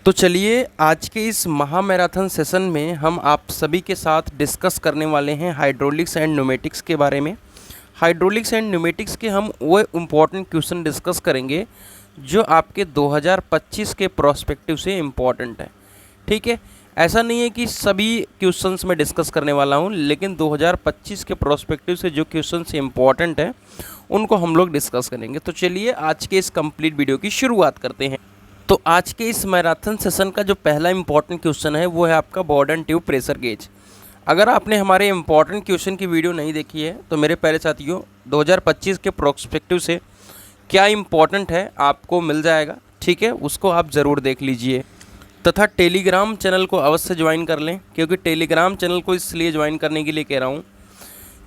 तो चलिए आज के इस महा मैराथन सेशन में हम आप सभी के साथ डिस्कस करने वाले हैं हाइड्रोलिक्स एंड न्यूमेटिक्स के बारे में। हाइड्रोलिक्स एंड न्यूमेटिक्स के हम वो इम्पॉर्टेंट क्वेश्चन डिस्कस करेंगे जो आपके 2025 के प्रोस्पेक्टिव से इम्पॉर्टेंट है। ठीक है, ऐसा नहीं है कि सभी क्वेश्चंस में डिस्कस करने वाला हूं, लेकिन 2025 के प्रोस्पेक्टिव से जो क्वेश्चंस इम्पॉर्टेंट हैं उनको हम लोग डिस्कस करेंगे। तो चलिए आज के इस कंप्लीट वीडियो की शुरुआत करते हैं। तो आज के इस मैराथन सेशन का जो पहला इंपॉर्टेंट क्वेश्चन है वो है आपका बॉर्डन ट्यूब प्रेशर गेज। अगर आपने हमारे इंपॉर्टेंट क्वेश्चन की वीडियो नहीं देखी है तो मेरे प्यारे साथियों 2025 के प्रोस्पेक्टिव से क्या इंपॉर्टेंट है आपको मिल जाएगा। ठीक है, उसको आप ज़रूर देख लीजिए तथा टेलीग्राम चैनल को अवश्य ज्वाइन कर लें, क्योंकि टेलीग्राम चैनल को इसलिए ज्वाइन करने के लिए कह रहा हूँ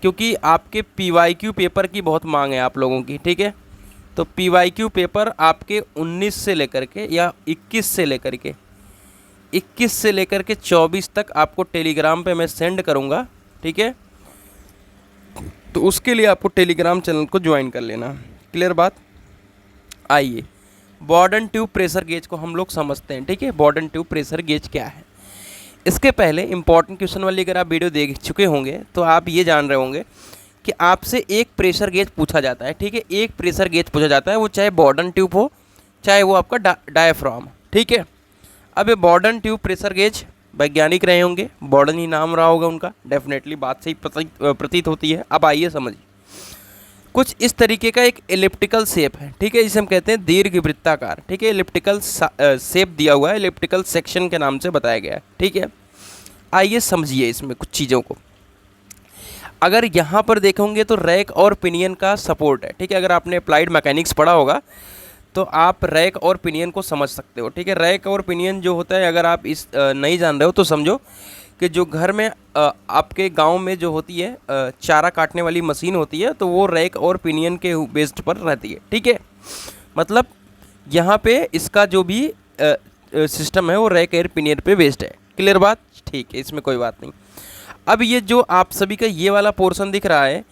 क्योंकि आपके PYQ पेपर की बहुत मांग है आप लोगों की। ठीक है, तो PYQ पेपर आपके 19 से लेकर के या 21 से लेकर के 24 तक आपको टेलीग्राम पे मैं सेंड करूँगा। ठीक है, तो उसके लिए आपको टेलीग्राम चैनल को ज्वाइन कर लेना। क्लियर बात। आइए बॉर्डन ट्यूब प्रेशर गेज को हम लोग समझते हैं। ठीक है, बॉर्डन ट्यूब प्रेशर गेज क्या है। इसके पहले इंपॉर्टेंट क्वेश्चन वाली अगर आप वीडियो देख चुके होंगे तो आप ये जान रहे होंगे कि आपसे एक प्रेशर गेज पूछा जाता है। ठीक है, एक प्रेशर गेज पूछा जाता है, वो चाहे बॉर्डन ट्यूब हो चाहे वो आपका डायफ्राम। ठीक है, अब ये बॉर्डन ट्यूब प्रेशर गेज वैज्ञानिक रहे होंगे, बॉर्डन ही नाम रहा होगा उनका, डेफिनेटली बात से ही प्रतीत होती है। अब आइए समझिए, कुछ इस तरीके का एक एलिप्टिकल शेप है। ठीक है, जिसे हम कहते हैं दीर्घवृत्ताकार। ठीक है, एलिप्टिकल शेप दिया हुआ है, एलिप्टिकल सेक्शन के नाम से बताया गया है। ठीक है, आइए समझिए इसमें कुछ चीज़ों को। अगर यहाँ पर देखोगे तो रैक और पिनियन का सपोर्ट है। ठीक है, अगर आपने अप्लाइड मैकेनिक्स पढ़ा होगा तो आप रैक और पिनियन को समझ सकते हो। ठीक है, रैक और पिनियन जो होता है, अगर आप इस नहीं जान रहे हो तो समझो कि जो घर में आपके गांव में जो होती है चारा काटने वाली मशीन होती है, तो वो रैक और पिनियन के बेस्ड पर रहती है। ठीक है, मतलब यहाँ पे इसका जो भी सिस्टम है वो रैक और पिनियन पे बेस्ड है। क्लियर बात। ठीक है, इसमें कोई बात नहीं। अब ये जो आप सभी का ये वाला पोर्शन दिख रहा है,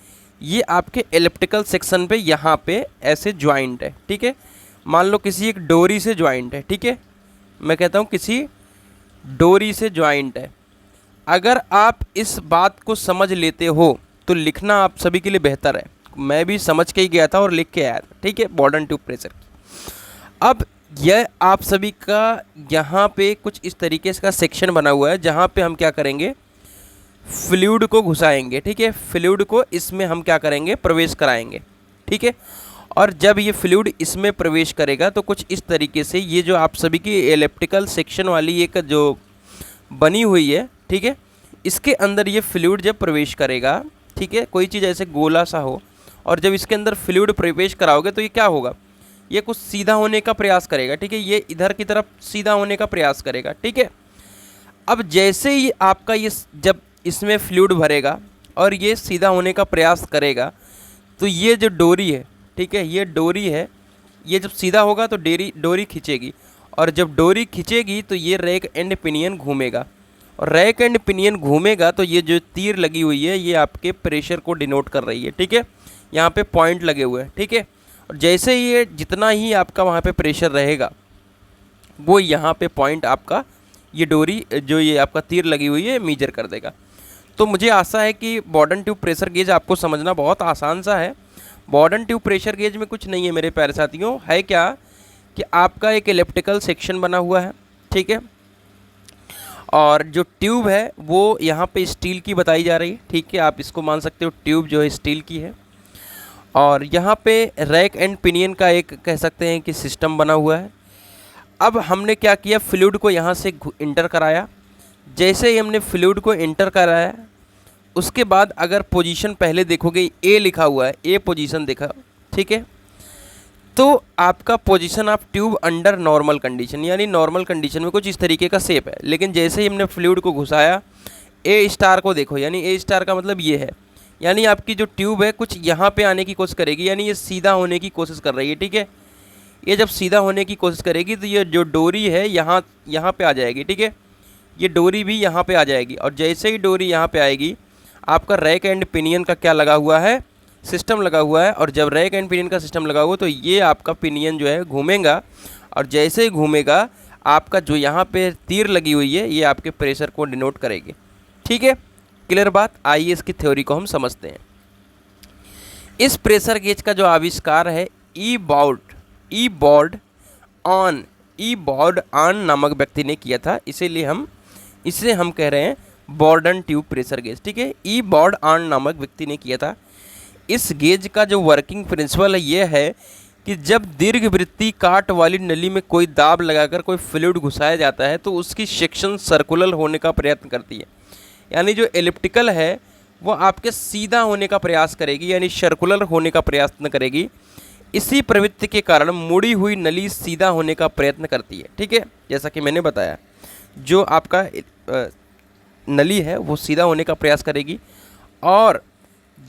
ये आपके एलिप्टिकल सेक्शन पे यहाँ पे ऐसे ज्वाइंट है। ठीक है, मान लो किसी एक डोरी से ज्वाइंट है। ठीक है, मैं कहता हूँ किसी डोरी से ज्वाइंट है। अगर आप इस बात को समझ लेते हो तो लिखना आप सभी के लिए बेहतर है। मैं भी समझ के ही गया था और लिख के आया था। ठीक है, बॉर्डन ट्यूब प्रेशर। अब यह आप सभी का यहाँ पे कुछ इस तरीके से का सेक्शन बना हुआ है जहाँ पे हम क्या करेंगे, फ्लूइड को घुसाएंगे। ठीक है, फ्लूइड को इसमें हम क्या करेंगे, प्रवेश कराएंगे। ठीक है, और जब ये फ्लूइड इसमें प्रवेश करेगा तो कुछ इस तरीके से ये जो आप सभी की एलिप्टिकल सेक्शन वाली एक जो बनी हुई है, ठीक है, इसके अंदर ये फ्लूइड जब प्रवेश करेगा, ठीक है, कोई चीज़ ऐसे गोला सा हो और जब इसके अंदर फ्लूइड प्रवेश कराओगे तो ये क्या होगा, ये कुछ सीधा होने का प्रयास करेगा। ठीक है, ये इधर की तरफ सीधा होने का प्रयास करेगा। ठीक है, अब जैसे ही आपका ये जब इसमें फ्लूइड भरेगा और ये सीधा होने का प्रयास करेगा तो ये जो डोरी है, ठीक है, ये डोरी है, ये जब सीधा होगा तो डोरी खींचेगी और जब डोरी खींचेगी तो ये रैक एंड पिनियन घूमेगा और रैक एंड पिनियन घूमेगा तो ये जो तीर लगी हुई है ये आपके प्रेशर को डिनोट कर रही है। ठीक है, यहाँ पे पॉइंट लगे हुए हैं। ठीक है, और जैसे ये जितना ही आपका वहाँ पे प्रेशर रहेगा वो यहाँ पे पॉइंट आपका ये डोरी जो ये आपका तीर लगी हुई है मेजर कर देगा। तो मुझे आशा है कि बॉर्डन ट्यूब प्रेशर गेज आपको समझना बहुत आसान सा है। बॉर्डन ट्यूब प्रेशर गेज में कुछ नहीं है मेरे प्यारे साथियों, है क्या कि आपका एक इलेक्ट्रिकल सेक्शन बना हुआ है। ठीक है, और जो ट्यूब है वो यहाँ पे स्टील की बताई जा रही है। ठीक है, आप इसको मान सकते हो ट्यूब जो है स्टील की है और यहाँ पे रैक एंड पिनियन का एक कह सकते हैं कि सिस्टम बना हुआ है। अब हमने क्या किया, फ्लूइड को यहाँ से इंटर कराया। जैसे ही हमने फ्लूइड को इंटर कराया उसके बाद अगर पोजीशन पहले देखोगे ए लिखा हुआ है, ए पोजीशन देखा। ठीक है, तो आपका position of tube under normal condition, यानी नॉर्मल कंडीशन में कुछ इस तरीके का शेप है। लेकिन जैसे ही हमने फ्लूइड को घुसाया, ए स्टार को देखो, यानी ए स्टार का मतलब ये है, यानी आपकी जो ट्यूब है कुछ यहाँ पे आने की कोशिश करेगी, यानी ये सीधा होने की कोशिश कर रही है। ठीक है, ये जब सीधा होने की कोशिश करेगी तो ये जो डोरी है यहाँ पे आ जाएगी। ठीक है, ये डोरी भी यहाँ पे आ जाएगी और जैसे ही डोरी यहाँ पे आएगी आपका रैक एंड पिनियन का क्या लगा हुआ है, सिस्टम लगा हुआ है। और जब रैक एंड पिनियन का सिस्टम लगा हुआ तो ये आपका पिनियन जो है घूमेगा और जैसे ही घूमेगा आपका जो यहाँ पे तीर लगी हुई है ये आपके प्रेशर को डिनोट करेगी। ठीक है, क्लियर बात। आइए इसकी थ्योरी को हम समझते हैं। इस प्रेशर गेज का जो आविष्कार है ई बॉर्ड ऑन नामक व्यक्ति ने किया था, इसीलिए इसे हम कह रहे हैं बॉर्डन ट्यूब प्रेशर गेज। ठीक है, ई बॉर्ड ऑन नामक व्यक्ति ने किया था। इस गेज का जो वर्किंग प्रिंसिपल है ये है कि जब दीर्घवृत्तीय काट वाली नली में कोई दाब लगाकर कोई फ्लूइड घुसाया जाता है तो उसकी सेक्शन सर्कुलर होने का प्रयत्न करती है, यानी जो एलिप्टिकल है वो आपके सीधा होने का प्रयास करेगी, यानी सर्कुलर होने का प्रयत्न करेगी। इसी प्रवृत्ति के कारण मुड़ी हुई नली सीधा होने का प्रयत्न करती है। ठीक है, जैसा कि मैंने बताया, जो आपका नली है वो सीधा होने का प्रयास करेगी, और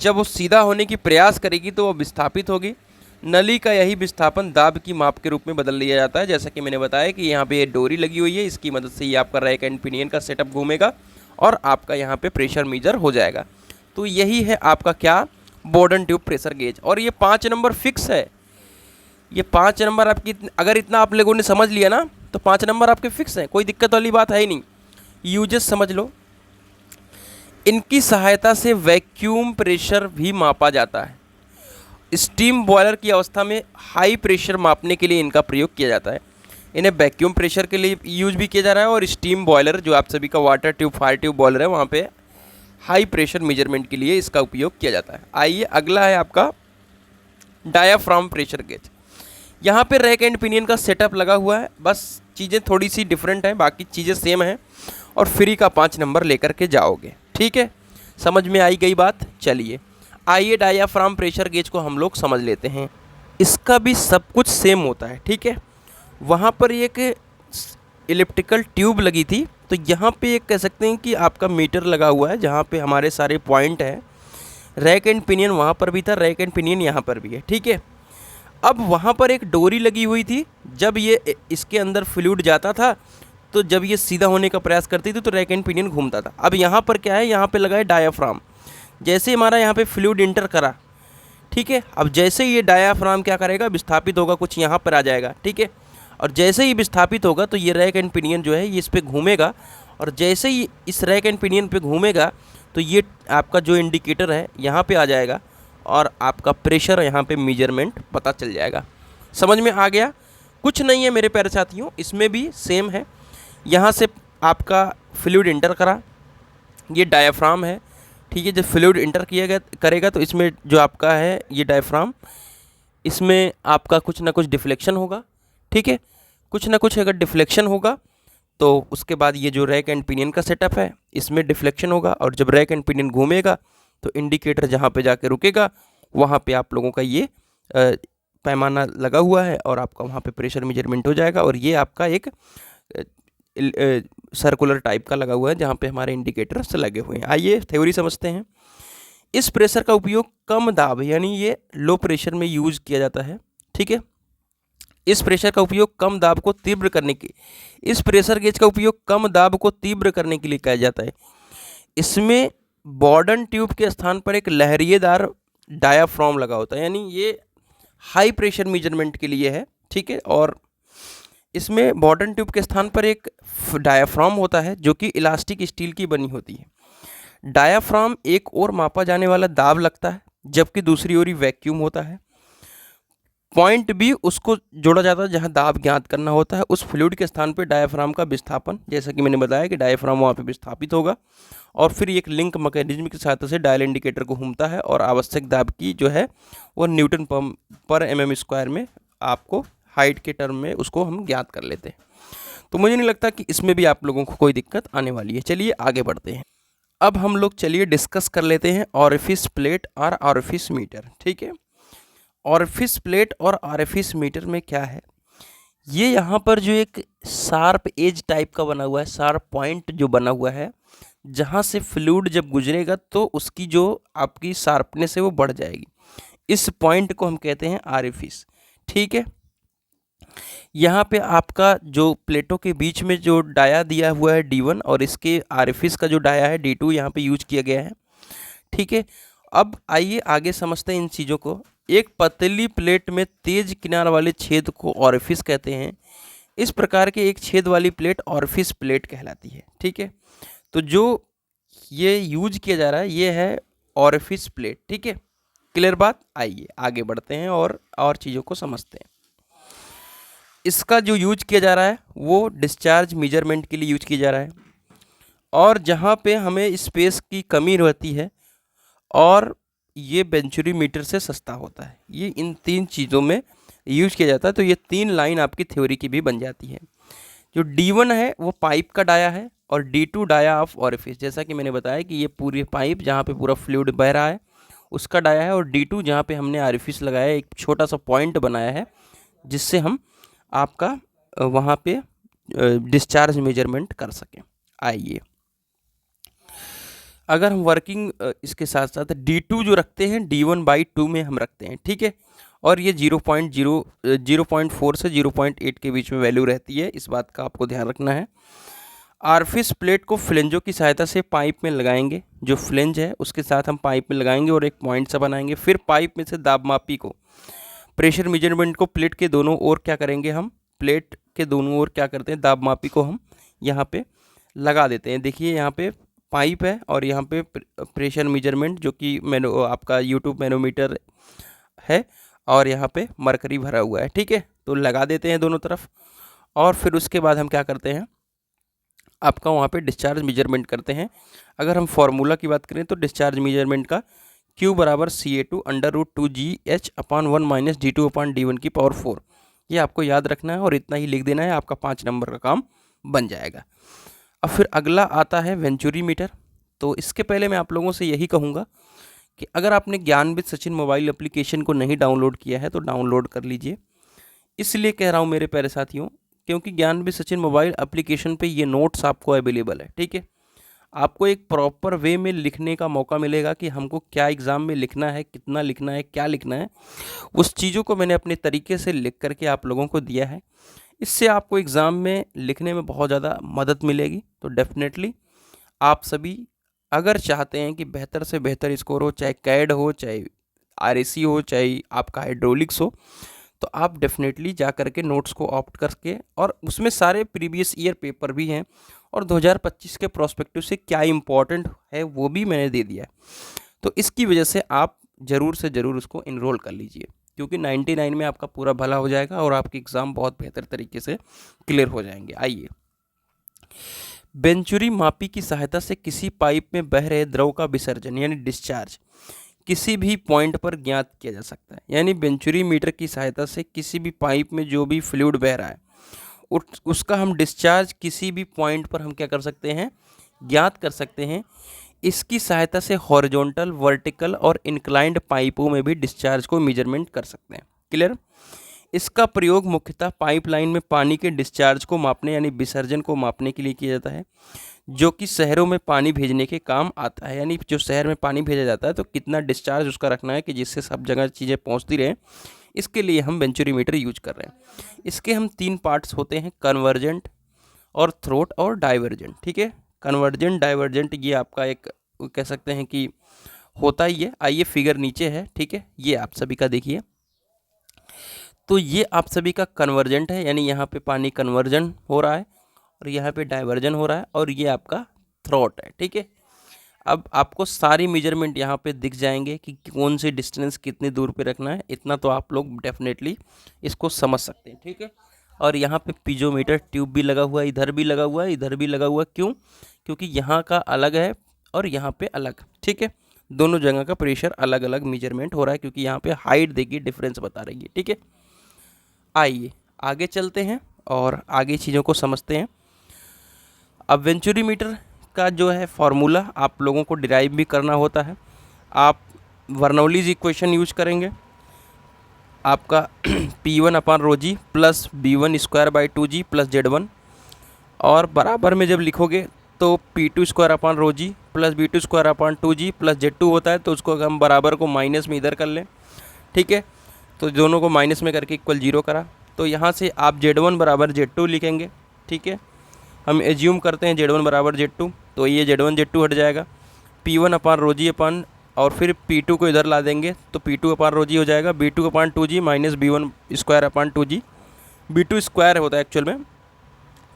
जब वो सीधा होने की प्रयास करेगी तो वो विस्थापित होगी। नली का यही विस्थापन दाब की माप के रूप में बदल लिया जाता है। जैसा कि मैंने बताया कि यहाँ पे ये डोरी लगी हुई है, इसकी मदद से ये आपका रैक एंड पिनियन का सेटअप घूमेगा और आपका यहाँ पे प्रेशर मेजर हो जाएगा। तो यही है आपका क्या, बॉर्डन ट्यूब प्रेशर गेज। और ये 5 नंबर फिक्स है। ये 5 नंबर आपकी, अगर इतना आप लोगों ने समझ लिया ना तो 5 नंबर आपके फिक्स हैं, कोई दिक्कत वाली बात है ही नहीं। यूजेस समझ लो। इनकी सहायता से वैक्यूम प्रेशर भी मापा जाता है। स्टीम बॉयलर की अवस्था में हाई प्रेशर मापने के लिए इनका प्रयोग किया जाता है। इन्हें वैक्यूम प्रेशर के लिए यूज भी किया जा रहा है, और स्टीम बॉयलर जो आप सभी का water tube fire tube boiler है वहाँ पे हाई प्रेशर मेजरमेंट के लिए इसका उपयोग किया जाता है। आइए अगला है आपका डायाफ्राम प्रेशर गेज। यहाँ पे रैक एंड पिनियन का सेटअप लगा हुआ है, बस चीज़ें थोड़ी सी डिफरेंट हैं, बाकी चीज़ें सेम हैं, और फ्री का 5 नंबर लेकर के जाओगे। ठीक है, समझ में आई गई बात। चलिए आइए डायाफ्राम प्रेशर गेज को हम लोग समझ लेते हैं। इसका भी सब कुछ सेम होता है। ठीक है, वहाँ पर एक इलिप्टिकल ट्यूब लगी थी, तो यहाँ पे एक कह सकते हैं कि आपका मीटर लगा हुआ है जहाँ पे हमारे सारे पॉइंट हैं। रैक एंड पिनियन वहाँ पर भी था, रैक एंड पिनियन यहाँ पर भी है। ठीक है, अब वहाँ पर एक डोरी लगी हुई थी, जब ये इसके अंदर फ्लूइड जाता था तो जब ये सीधा होने का प्रयास करती थी तो रैक एंड पिनियन घूमता था। अब यहाँ पर क्या है, यहाँ पे लगा है डायाफ्राम। जैसे हमारा यहाँ पे फ्लूइड इंटर करा, ठीक है, अब जैसे ये डायाफ्राम क्या करेगा, विस्थापित होगा, कुछ यहाँ पर आ जाएगा। ठीक है, और जैसे ही विस्थापित होगा तो ये रैक एंड पिनियन जो है ये इस पर घूमेगा, और जैसे ही इस रैक एंड पिनियन पे घूमेगा तो ये आपका जो इंडिकेटर है यहाँ पे आ जाएगा, और आपका प्रेशर यहाँ पे मेजरमेंट पता चल जाएगा। समझ में आ गया? कुछ नहीं है मेरे प्यारे साथियों, इसमें भी सेम है। यहाँ से आपका फ्लूइड इंटर करा, ये डायाफ्राम है। ठीक है, जब फ्लूइड इंटर किया करेगा तो इसमें जो आपका है ये डायाफ्राम, इसमें आपका कुछ ना कुछ डिफ्लेक्शन होगा। ठीक है, कुछ ना कुछ अगर डिफ्लेक्शन होगा तो उसके बाद ये जो रैक एंड पिनियन का सेटअप है इसमें डिफ्लेक्शन होगा, और जब रैक एंड पिनियन घूमेगा तो इंडिकेटर जहाँ पे जाके रुकेगा वहाँ पे आप लोगों का ये पैमाना लगा हुआ है, और आपका वहाँ पे प्रेशर मेजरमेंट हो जाएगा। और ये आपका एक सर्कुलर टाइप का लगा हुआ है जहाँ पे हमारे इंडिकेटर्स लगे हुए हैं। आइए थ्योरी समझते हैं। इस प्रेशर का उपयोग कम दाब, यानी ये लो प्रेशर में यूज किया जाता है। ठीक है, इस प्रेशर का उपयोग कम दाब को तीव्र करने के इस प्रेशर गेज का उपयोग कम दाब को तीव्र करने के लिए किया जाता है। इसमें बॉर्डन ट्यूब के स्थान पर एक लहरिएदार डायाफ्राम लगा होता है, यानी ये हाई प्रेशर मेजरमेंट के लिए है। ठीक है, और इसमें बॉर्डन ट्यूब के स्थान पर एक डायाफ्राम होता है जो कि इलास्टिक स्टील की बनी होती है। डायाफ्राम एक ओर मापा जाने वाला दाब लगता है, जबकि दूसरी ओर ही वैक्यूम होता है। पॉइंट बी उसको जोड़ा जाता है जहां दाब ज्ञात करना होता है। उस फ्लूइड के स्थान पर डायाफ्राम का विस्थापन, जैसा कि मैंने बताया कि डायाफ्राम वहाँ पे विस्थापित होगा, और फिर एक लिंक मैकेनिज्म की सहायता से डायल इंडिकेटर को घूमता है, और आवश्यक दाब की जो है वो न्यूटन पर mm स्क्वायर में आपको हाइट के टर्म में उसको हम ज्ञात कर लेते हैं। तो मुझे नहीं लगता कि इसमें भी आप लोगों को कोई दिक्कत आने वाली है। चलिए आगे बढ़ते हैं। अब हम लोग चलिए डिस्कस कर लेते हैं ऑरिफिस प्लेट और ऑरिफिस मीटर। ठीक है, ऑरिफिस प्लेट और ऑरिफिस मीटर में क्या है, ये यहाँ पर जो एक शार्प एज टाइप का बना हुआ है, शार्प पॉइंट जो बना हुआ है, जहाँ से फ्लूइड जब गुजरेगा तो उसकी जो आपकी शार्पनेस है वो बढ़ जाएगी। इस पॉइंट को हम कहते हैं ऑरिफिस। ठीक है, यहाँ पे आपका जो प्लेटों के बीच में जो डाया दिया हुआ है D1, और इसके ऑरिफिस का जो डाया है D2 यहाँ पे यूज किया गया है। ठीक है, अब आइए आगे समझते हैं इन चीज़ों को। एक पतली प्लेट में तेज किनार वाले छेद को ऑरिफिस कहते हैं, इस प्रकार के एक छेद वाली प्लेट ऑरिफिस प्लेट कहलाती है। ठीक है, तो जो ये यूज किया जा रहा है ये है ऑरिफिस प्लेट। ठीक है, क्लियर बात। आइए आगे बढ़ते हैं और चीज़ों को समझते हैं। इसका जो यूज किया जा रहा है वो डिस्चार्ज मेजरमेंट के लिए यूज किया जा रहा है, और जहाँ पे हमें स्पेस की कमी रहती है, और ये वेंचुरी मीटर से सस्ता होता है। ये इन तीन चीज़ों में यूज किया जाता है। तो ये तीन लाइन आपकी थ्योरी की भी बन जाती है। जो D1 है वो पाइप का डाया है, और D2 डाया ऑफ ऑरिफिस, जैसा कि मैंने बताया कि ये पूरी पाइप जहाँ पे पूरा फ्लूइड बह रहा है उसका डाया है, और D2 जहाँ पे हमने ऑरिफिस लगाया है, एक छोटा सा पॉइंट बनाया है जिससे हम आपका वहाँ पे डिस्चार्ज मेजरमेंट कर सकें। आइए, अगर हम वर्किंग इसके साथ साथ D2 जो रखते हैं D1/2 में हम रखते हैं। ठीक है, और ये 0.4 से 0.8 के बीच में वैल्यू रहती है, इस बात का आपको ध्यान रखना है। ऑरिफिस प्लेट को फ्लेंजों की सहायता से पाइप में लगाएंगे, जो फ्लेंज है उसके साथ हम पाइप में लगाएंगे और एक पॉइंट सा बनाएंगे। फिर पाइप में से दाब मापी को, प्रेशर मेजरमेंट को प्लेट के दोनों ओर क्या करेंगे, हम प्लेट के दोनों ओर क्या करते हैं, दाब मापी को हम यहाँ पे लगा देते हैं। देखिए यहाँ पे पाइप है और यहाँ पे प्रेशर मेजरमेंट जो कि आपका यूट्यूब मैनोमीटर है, और यहाँ पे मरकरी भरा हुआ है। ठीक है, तो लगा देते हैं दोनों तरफ, और फिर उसके बाद हम क्या करते हैं, आपका वहाँ पे डिस्चार्ज मेजरमेंट करते हैं। अगर हम फार्मूला की बात करें तो डिस्चार्ज मेजरमेंट का Q बराबर CA2 √2GH/1 - D2/D1⁴ ये आपको याद रखना है और इतना ही लिख देना है, आपका 5 नंबर का काम बन जाएगा। अब फिर अगला आता है वेंचुरी मीटर। तो इसके पहले मैं आप लोगों से यही कहूँगा कि अगर आपने ज्ञानविद सचिन मोबाइल एप्लीकेशन को नहीं डाउनलोड किया है तो डाउनलोड कर लीजिए। इसलिए कह रहा हूँ मेरे प्यारे साथियों, क्योंकि ज्ञानविद सचिन मोबाइल एप्लीकेशन पे ये नोट्स आपको अवेलेबल है। ठीक है, आपको एक प्रॉपर वे में लिखने का मौका मिलेगा कि हमको क्या एग्ज़ाम में लिखना है, कितना लिखना है, क्या लिखना है। उस चीज़ों को मैंने अपने तरीके से लिख करके आप लोगों को दिया है। इससे आपको एग्ज़ाम में लिखने में बहुत ज़्यादा मदद मिलेगी। तो डेफिनेटली आप सभी अगर चाहते हैं कि बेहतर से बेहतर स्कोर हो, चाहे कैड हो, चाहे RAC हो, चाहे आपका हाइड्रोलिक्स हो, तो आप डेफिनेटली जा करके नोट्स को ऑप्ट करके, और उसमें सारे प्रीवियस ईयर पेपर भी हैं और 2025 के प्रोस्पेक्टिव से क्या इंपॉर्टेंट है वो भी मैंने दे दिया है। तो इसकी वजह से आप ज़रूर से ज़रूर उसको इनरोल कर लीजिए, क्योंकि 99 में आपका पूरा भला हो जाएगा और आपके एग्ज़ाम बहुत बेहतर तरीके से क्लियर हो जाएंगे। आइए, वेंचुरी मापी की सहायता से किसी पाइप में बह रहे द्रव का विसर्जन यानी डिस्चार्ज किसी भी पॉइंट पर ज्ञात किया जा सकता है। यानी वेंचुरी मीटर की सहायता से किसी भी पाइप में जो भी फ्लूइड बह रहा है उसका हम डिस्चार्ज किसी भी पॉइंट पर हम क्या कर सकते हैं, ज्ञात कर सकते हैं। इसकी सहायता से हॉरिजॉन्टल, वर्टिकल और इंक्लाइंड पाइपों में भी डिस्चार्ज को मेजरमेंट कर सकते हैं। क्लियर। इसका प्रयोग मुख्यतः पाइपलाइन में पानी के डिस्चार्ज को मापने यानी विसर्जन को मापने के लिए किया जाता है, जो कि शहरों में पानी भेजने के काम आता है। यानी जो शहर में पानी भेजा जाता है तो कितना डिस्चार्ज उसका रखना है कि जिससे सब जगह चीज़ें पहुंचती रहें, इसके लिए हम वेंचुरी मीटर यूज कर रहे हैं। इसके हम 3 पार्ट्स होते हैं, कन्वर्जेंट और थ्रोट और डाइवर्जेंट। ठीक है, कन्वर्जेंट डाइवर्जेंट ये आपका एक कह सकते हैं कि होता ही है। आइए फिगर नीचे है, ठीक है, ये आप सभी का देखिए। तो ये आप सभी का कन्वर्जेंट है, यानी यहाँ पे पानी कन्वर्जन हो रहा है और यहाँ पे डाइवर्जन हो रहा है, और ये आपका थ्रोट है। ठीक है, अब आपको सारी मेजरमेंट यहाँ पे दिख जाएंगे कि कौन सी डिस्टेंस कितनी दूर पे रखना है, इतना तो आप लोग डेफिनेटली इसको समझ सकते हैं। ठीक है, और यहाँ पे पीजोमीटर ट्यूब भी लगा हुआ है, इधर भी लगा हुआ है, इधर भी लगा हुआ है। क्यों? क्योंकि यहाँ का अलग है और यहाँ पे अलग। ठीक है, दोनों जगह का प्रेशर अलग अलग मेजरमेंट हो रहा है, क्योंकि यहाँ पे हाइट देखिए डिफरेंस बता रही है। ठीक है, आइए आगे चलते हैं और आगे चीज़ों को समझते हैं। अब वेंचुरी मीटर का जो है फार्मूला आप लोगों को डिराइव भी करना होता है। आप बर्नौलीज इक्वेशन यूज करेंगे, आपका P1/ρg plus B1² plus Z1, और बराबर में जब लिखोगे तो P2² plus B2² plus Z2 होता है, तो उसको हम बराबर को माइनस में इधर कर लें। ठीक है, तो दोनों को माइनस में करके इक्वल 0 करा, तो यहाँ से आप Z1 बराबर Z2 लिखेंगे। ठीक है, हम एज्यूम करते हैं Z1 बराबर Z2, तो ये Z1 Z2 हट जाएगा, P1/ρg और फिर P2 को इधर ला देंगे तो P2/ρg हो जाएगा, B2/2g minus B1² B2 square होता है एक्चुअल में,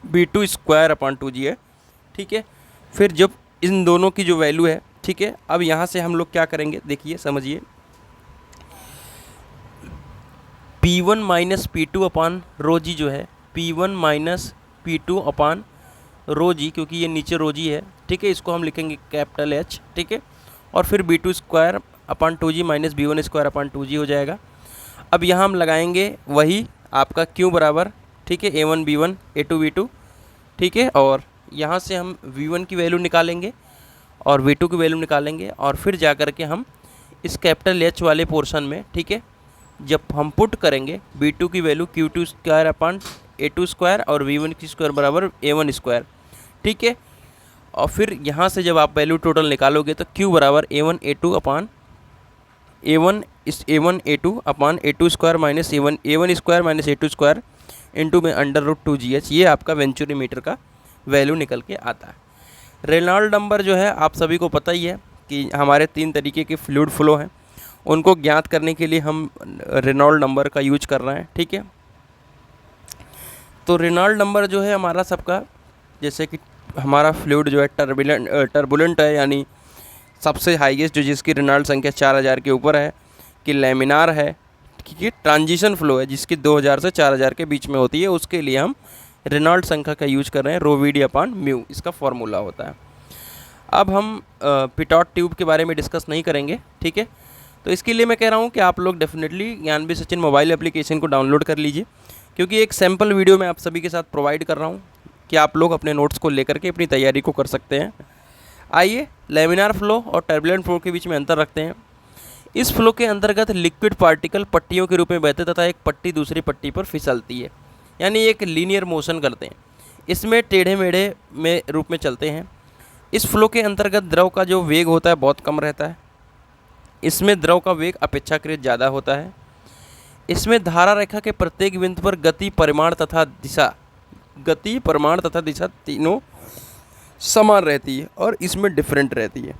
B2 स्क्वायर अपॉन 2G है, ठीक है। फिर जब इन दोनों की जो वैल्यू है, ठीक है, अब यहाँ से हम लोग क्या करेंगे, देखिए समझिए, P1 minus P2 upon rho जी जो है, P1 minus P2 upon rho जी, क्योंकि ये नीचे रो जी है, ठीक है, इसको हम लिखेंगे कैपिटल H, ठीक है। और फिर B2 square upon 2G minus B1 square upon 2G हो जाएगा। अब यहाँ हम लगाएंगे वही आपका Q बराबर, ठीक है, A1 B1 A2 B2, ठीक है। और यहाँ से हम V1 की वैल्यू निकालेंगे और V2 की वैल्यू निकालेंगे, और फिर जा कर के हम इस कैपिटल H वाले पोर्शन में, ठीक है, जब हम पुट करेंगे B2 की value Q2 square upon A2 square और V1 की स्क्वायर बराबर A1 स्क्वायर, ठीक है। और फिर यहाँ से जब आप वैल्यू टोटल निकालोगे तो Q बराबर A1 A2 upon A1 A2 upon A2 square minus A1 square minus A2 square into में √2GH, ये आपका वेंचुरीमीटर का वैल्यू निकल के आता है। रेनॉल्ड नंबर जो है आप सभी को पता ही है कि हमारे 3 तरीके के फ्लूइड फ्लो हैं, उनको ज्ञात करने के लिए हम रेनॉल्ड नंबर का यूज कर रहे हैं, ठीक है। तो रेनॉल्ड नंबर जो है हमारा सबका, जैसे कि हमारा फ्लूइड जो है टर्बुलेंट है, यानी सबसे हाईएस्ट जो जिसकी रेनॉल्ड संख्या 4000 के ऊपर है, कि लैमिनार है, कि ट्रांजिशन फ्लो है जिसकी 2000 से 4000 के बीच में होती है, उसके लिए हम रेनॉल्ड संख्या का यूज कर रहे हैं, रो वी डी अपॉन म्यू इसका फॉर्मूला होता है। अब हम पिटॉट ट्यूब के बारे में डिस्कस नहीं करेंगे, ठीक है। तो इसके लिए मैं कह रहा हूँ कि आप लोग definitely Gyanvi Sachin mobile application को डाउनलोड कर लीजिए, क्योंकि एक सैम्पल वीडियो मैं आप सभी के साथ प्रोवाइड कर रहा हूँ कि आप लोग अपने नोट्स को लेकर के अपनी तैयारी को कर सकते हैं। आइए लैमिनार फ्लो और टर्बुलेंट फ्लो के बीच में अंतर रखते हैं। इस फ्लो के अंतर्गत लिक्विड पार्टिकल पट्टियों के रूप में बहते तथा एक पट्टी दूसरी पट्टी पर फिसलती है, यानी एक लीनियर मोशन करते हैं। इसमें टेढ़े मेढ़े में रूप में चलते हैं। इस फ्लो के अंतर्गत द्रव का जो वेग होता है बहुत कम रहता है। इसमें द्रव का वेग अपेक्षाकृत ज़्यादा होता है। इसमें धारा रेखा के प्रत्येक बिंदु पर गति परिमाण तथा दिशा तीनों समान रहती है और इसमें डिफरेंट रहती है।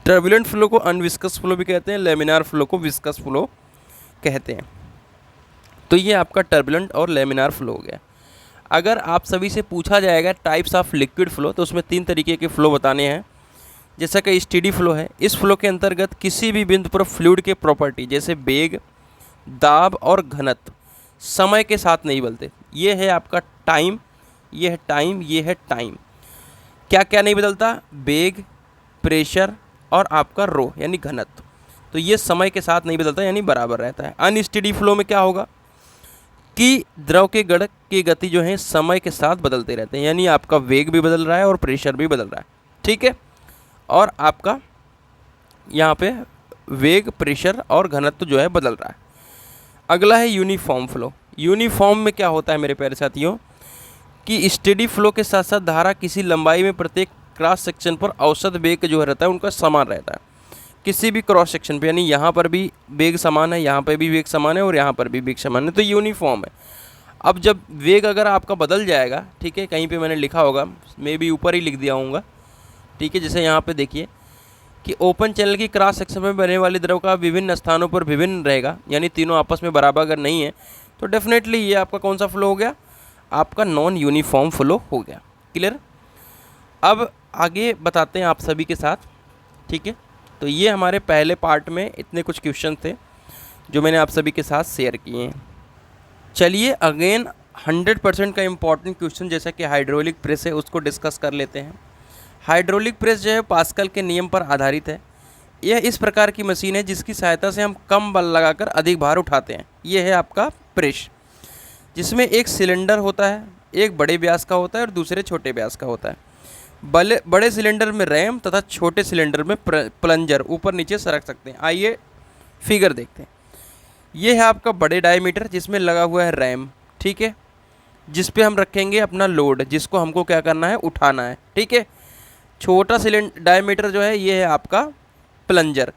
टर्बुलेंट फ्लो को अनविस्कस फ्लो भी कहते हैं, लैमिनार फ्लो को विस्कस फ्लो कहते हैं। तो ये आपका टर्बुलेंट और लैमिनार फ्लो हो गया। अगर आप सभी से पूछा जाएगा टाइप्स ऑफ लिक्विड फ्लो, तो उसमें 3 तरीके के फ्लो बताने हैं। जैसा कि स्टेडी फ्लो है, इस फ्लो के अंतर्गत किसी भी बिंदु पर फ्लूइड के प्रॉपर्टी जैसे वेग, दाब और घनत्व समय के साथ नहीं बदलते। ये है आपका टाइम, ये है टाइम, ये है टाइम। क्या क्या नहीं बदलता? वेग, प्रेशर और आपका रो यानी घनत्व। तो ये समय के साथ नहीं बदलता, यानी बराबर रहता है। अनस्टेडी फ्लो में क्या होगा कि द्रव के गण की गति जो है समय के साथ बदलते रहते हैं, यानी आपका वेग भी बदल रहा है और प्रेशर भी बदल रहा है, ठीक है। और आपका यहाँ पे वेग, प्रेशर और घनत्व जो है बदल रहा है। अगला है यूनिफॉर्म फ्लो। यूनिफॉर्म में क्या होता है मेरे प्यारे साथियों कि स्टेडी फ्लो के साथ साथ धारा किसी लंबाई में प्रत्येक क्रॉस सेक्शन पर औसत वेग जो रहता है उनका समान रहता है। किसी भी क्रॉस सेक्शन पे, यानी यहाँ पर भी वेग समान है, यहाँ पर भी वेग समान है और यहाँ पर भी वेग समान है, तो यूनिफॉर्म है। अब जब वेग अगर आपका बदल जाएगा, ठीक है, कहीं पे मैंने लिखा होगा, मैं भी ऊपर ही लिख दिया हूँगा, ठीक है। जैसे यहाँ पे देखिए कि ओपन चैनल की क्रॉस सेक्शन में बहने वाले द्रव का विभिन्न स्थानों पर विभिन्न रहेगा, यानी तीनों आपस में बराबर अगर नहीं है तो डेफिनेटली ये आपका कौन सा फ्लो हो गया? आपका नॉन यूनिफॉर्म फ्लो हो गया। क्लियर? अब आगे बताते हैं आप सभी के साथ, ठीक है। तो ये हमारे पहले पार्ट में इतने कुछ क्वेश्चन थे जो मैंने आप सभी के साथ शेयर किए हैं। चलिए अगेन 100% का इम्पॉर्टेंट क्वेश्चन जैसा कि हाइड्रोलिक प्रेस है उसको डिस्कस कर लेते हैं। हाइड्रोलिक प्रेस जो है पास्कल के नियम पर आधारित है। यह इस प्रकार की मशीन है जिसकी सहायता से हम कम बल लगाकर अधिक भार उठाते हैं। यह है आपका प्रेस, जिसमें एक सिलेंडर होता है, एक बड़े व्यास का होता है और दूसरे छोटे व्यास का होता है। बड़े सिलेंडर में रैम तथा छोटे सिलेंडर में प्लंजर ऊपर नीचे सरक सकते हैं। आइए फिगर देखते हैं। ये है आपका बड़े डायमीटर जिसमें लगा हुआ है रैम, ठीक है, जिस पे हम रखेंगे अपना लोड, जिसको हमको क्या करना है? उठाना है, ठीक है। छोटा डायमीटर जो है ये है आपका प्लंजर,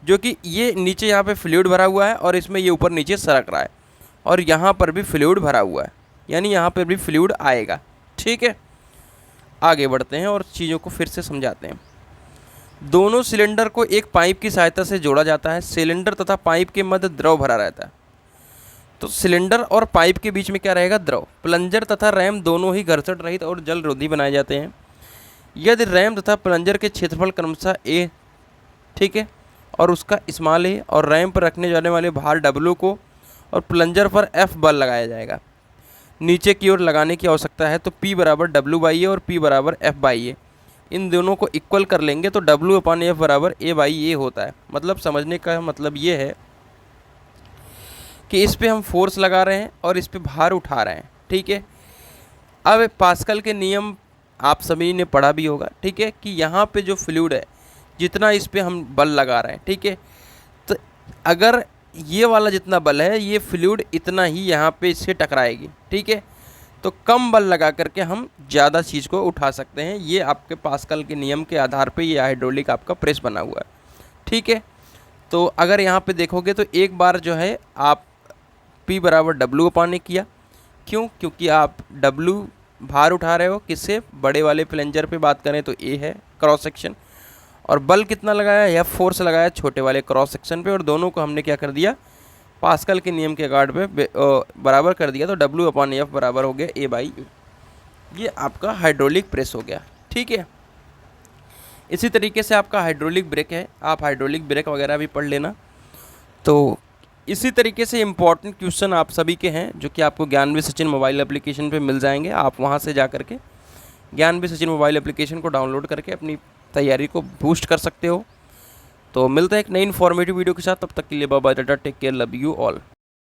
जो कि ये नीचे यहाँ पे फ्लूइड भरा हुआ है और इसमें ये ऊपर नीचे सरक रहा है और यहाँ पर भी फ्लूइड भरा हुआ है, यानी यहाँ पर भी फ्लूइड आएगा, ठीक है। आगे बढ़ते हैं और चीज़ों को फिर से समझाते हैं। दोनों सिलेंडर को एक पाइप की सहायता से जोड़ा जाता है। सिलेंडर तथा पाइप के मध्य द्रव भरा रहता है। तो सिलेंडर और पाइप के बीच में क्या रहेगा, द्रव। प्लंजर तथा रैम दोनों ही घर्षण रहित और जल रोधी बनाए जाते हैं। यदि रैम तथा प्लंजर के क्षेत्रफल क्रमशः ए, ठीक है, और उसका स्मॉल ए, और रैम पर रखने जाने वाले भार डब्ल्यू को और प्लंजर पर एफ बल लगाया जाएगा, नीचे की ओर लगाने की आवश्यकता है, तो P बराबर डब्ल्यू बाई ए और P बराबर एफ बाई ए। इन दोनों को इक्वल कर लेंगे तो W अपान एफ बराबर ए बाई ए होता है। मतलब समझने का मतलब ये है कि इस पे हम फोर्स लगा रहे हैं और इस पे भार उठा रहे हैं, ठीक है। अब पास्कल के नियम आप सभी ने पढ़ा भी होगा, ठीक है, कि यहाँ पे जो फ्लूइड है जितना इस पे हम बल लगा रहे हैं, ठीक है, तो अगर ये वाला जितना बल है ये फ्लूइड इतना ही यहाँ पे इससे टकराएगी, ठीक है, तो कम बल लगा करके हम ज़्यादा चीज़ को उठा सकते हैं। ये आपके पास्कल के नियम के आधार पे ये हाइड्रोलिक आपका प्रेस बना हुआ है, ठीक है। तो अगर यहाँ पे देखोगे तो एक बार जो है आप P बराबर डब्ल्यू अपान ए किया, क्यों, क्योंकि आप W भार उठा रहे हो, किससे, बड़े वाले प्लंजर पे बात करें तो A है क्रॉस सेक्शन, और बल कितना लगाया या फोर्स लगाया छोटे वाले क्रॉस सेक्शन पे, और दोनों को हमने क्या कर दिया, पास्कल के नियम के गार्ड पे बराबर कर दिया, तो W अपान एफ बराबर हो गया ए बाई ए। ये आपका हाइड्रोलिक प्रेस हो गया, ठीक है। इसी तरीके से आपका हाइड्रोलिक ब्रेक है, आप हाइड्रोलिक ब्रेक वगैरह भी पढ़ लेना। तो इसी तरीके से इम्पॉर्टेंट क्वेश्चन आप सभी के हैं जो कि आपको ज्ञानवी सचिन मोबाइल एप्लीकेशन पे मिल जाएंगे। आप वहाँ से जा करके ज्ञानवी सचिन मोबाइल एप्लीकेशन को डाउनलोड करके अपनी तैयारी को बूस्ट कर सकते हो। तो मिलते हैं एक नई इन्फॉर्मेटिव वीडियो के साथ, तब तक के लिए bye bye, tata, take care, love you all.